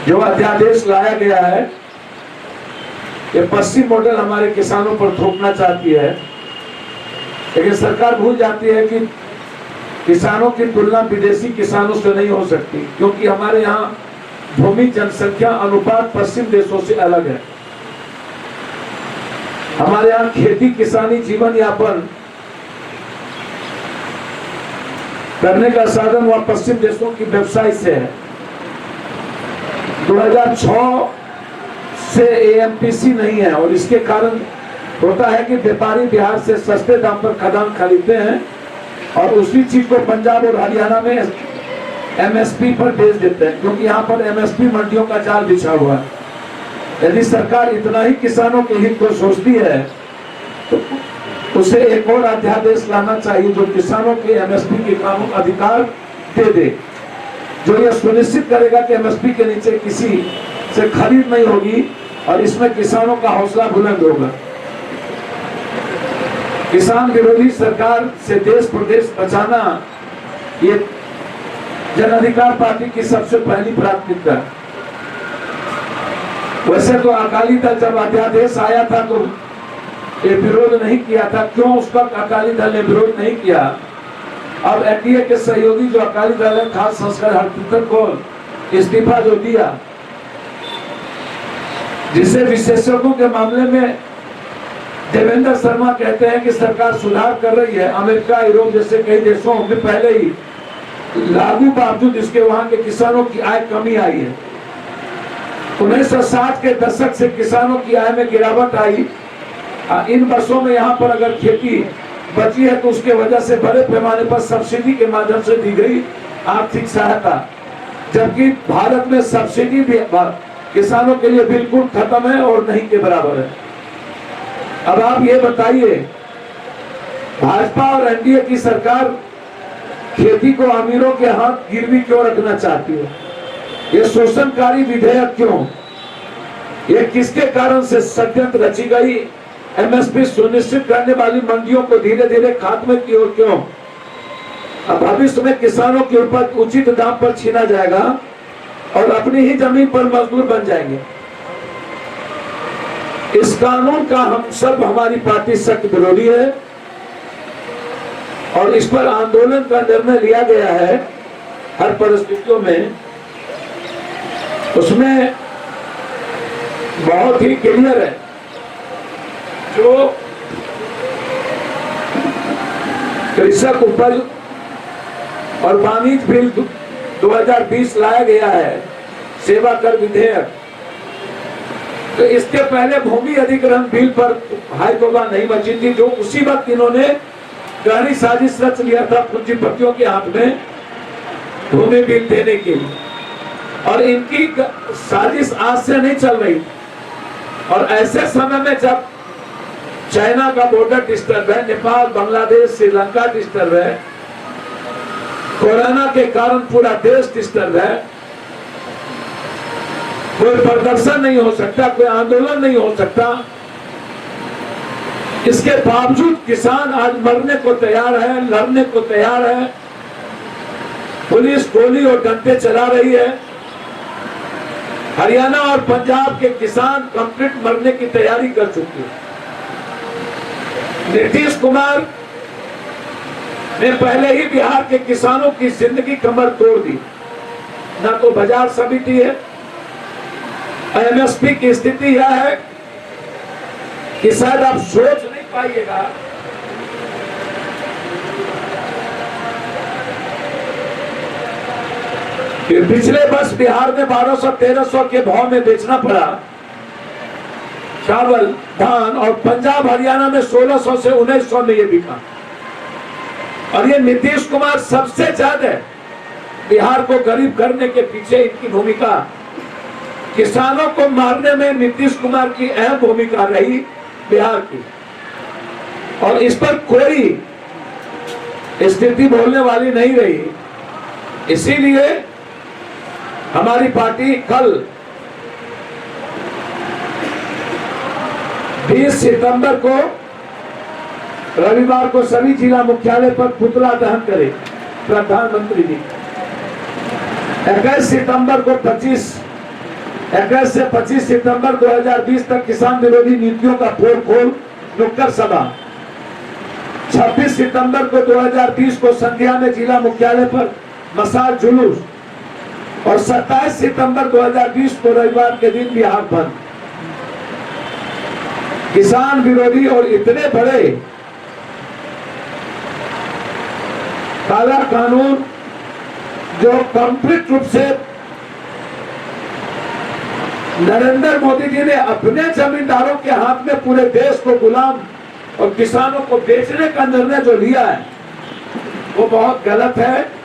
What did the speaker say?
जो अध्यादेश लाया गया है, ये पश्चिम मॉडल हमारे किसानों पर थोपना चाहती है, लेकिन सरकार भूल जाती है कि किसानों की तुलना विदेशी किसानों से नहीं हो सकती, क्योंकि हमारे यहाँ भूमि जनसंख्या अनुपात पश्चिम देशों से अलग है। हमारे यहाँ खेती किसानी जीवन यापन करने का साधन वह पश्चिम देशों की व्यवसाय से है। 2006 से एएमपीसी नहीं है और इसके कारण होता है कि व्यापारी बिहार से सस्ते दाम पर खदान खरीदते हैं और उसी चीज को पंजाब और हरियाणा में एमएसपी पर बेच देते हैं, क्योंकि यहाँ पर एमएसपी मंडियों का जाल बिछा हुआ है। यदि सरकार इतना ही किसानों के हित को सोचती है तो उसे एक और अध्यादेश लाना चाहिए जो किसानों के एमएसपी के कानून अधिकार दे दे, जो यह सुनिश्चित करेगा कि एमएसपी के नीचे किसी से खरीद नहीं होगी और इसमें किसानों का हौसला बुलंद होगा। किसान विरोधी सरकार से देश प्रदेश बचाना ये जन अधिकार पार्टी की सबसे पहली प्राथमिकता है। वैसे तो अकाली दल जब अध्यादेश आया था तो ये विरोध नहीं किया था। क्यों उस वक्त अकाली दल ने विरोध नहीं किया? अब एनडीए के सहयोगी जो अकाली दल है, खास संस्कार हरकीरत को इस्तीफा जो दिया, जिसे विशेषज्ञों के मामले में देवेंद्र शर्मा कहते हैं कि सरकार सुधार कर रही है। अमेरिका, यूरोप जैसे कई देशों में पहले ही लागू बावजूद इसके वहां के किसानों की आय कमी आई है। 1960 के दशक से किसानों की आय में गिरावट आई। इन वर्षों में यहाँ पर अगर खेती बची है तो उसके वजह से बड़े पैमाने पर सब्सिडी के माध्यम से दी गई आर्थिक सहायता, जबकि भारत में सब्सिडी भी किसानों के लिए बिल्कुल खत्म है और नहीं के बराबर है। अब आप ये बताइए, भाजपा और एनडीए की सरकार खेती को अमीरों के हाथ गिरवी क्यों रखना चाहती है? ये शोषणकारी विधेयक क्यों? ये किसके कारण से षड्यंत्र रची गई एमएसपी सुनिश्चित करने वाली मंडियों को धीरे धीरे खात्मे की ओर क्यों? अब भविष्य में किसानों के ऊपर उचित दाम पर छीना जाएगा और अपनी ही जमीन पर मजदूर बन जाएंगे। इस कानून का हम सब, हमारी पार्टी सख्त विरोधी है और इस पर आंदोलन का निर्णय लिया गया है हर परिस्थितियों में। उसमें बहुत ही क्लियर है, जो कृषक उपज और वाणिज्य बिल 2020 लाया गया है, सेवा कर विधेयक, तो इसके पहले भूमि अधिग्रहण बिल पर हाई तौबा नहीं बची थी, जो उसी वक्त इन्होंने गहरी साजिश रच लिया था पूंजीपतियों के हाथ में भूमि बिल देने के लिए। और इनकी साजिश आज से नहीं चल रही। और ऐसे समय में जब चाइना का बॉर्डर डिस्टर्ब है, नेपाल, बांग्लादेश, श्रीलंका डिस्टर्ब है, कोरोना के कारण पूरा देश डिस्टर्ब है, कोई प्रदर्शन नहीं हो सकता, कोई आंदोलन नहीं हो सकता, इसके बावजूद किसान आज मरने को तैयार है, लड़ने को तैयार है। पुलिस गोली और डंडे चला रही है। हरियाणा और पंजाब के किसान कंप्लीट मरने की तैयारी कर चुके हैं। नीतीश कुमार ने पहले ही बिहार के किसानों की जिंदगी कमर तोड़ दी। ना तो बाजार समिति है, एमएसपी की स्थिति यह है कि शायद आप सोच नहीं पाइएगा कि पिछले वर्ष बिहार में 1200-1300 के भाव में बेचना पड़ा चावल, धान, और पंजाब हरियाणा में 1600 से 1900 में ये बिका। और ये नीतीश कुमार सबसे ज्यादा बिहार को गरीब करने के पीछे इनकी भूमिका, किसानों को मारने में नीतीश कुमार की अहम भूमिका रही बिहार की। और इस पर कोई स्थिति बोलने वाली नहीं रही। इसीलिए हमारी पार्टी कल 20 सितंबर को रविवार को सभी जिला मुख्यालय पर पुतला दहन करे प्रधानमंत्री जी। 21 सितंबर को 25 21 से 25 सितंबर 2020 तक किसान विरोधी नीतियों का पोल खोल नुक्कड़ सभा। 26 सितंबर को 2020 को संध्या में जिला मुख्यालय पर मशाल जुलूस और 27 सितंबर 2020 को रविवार के दिन बिहार बंद। किसान विरोधी और इतने बड़े काला कानून जो कंप्लीट रूप से नरेंद्र मोदी जी ने अपने जमींदारों के हाथ में पूरे देश को गुलाम और किसानों को बेचने का निर्णय जो लिया है वो बहुत गलत है।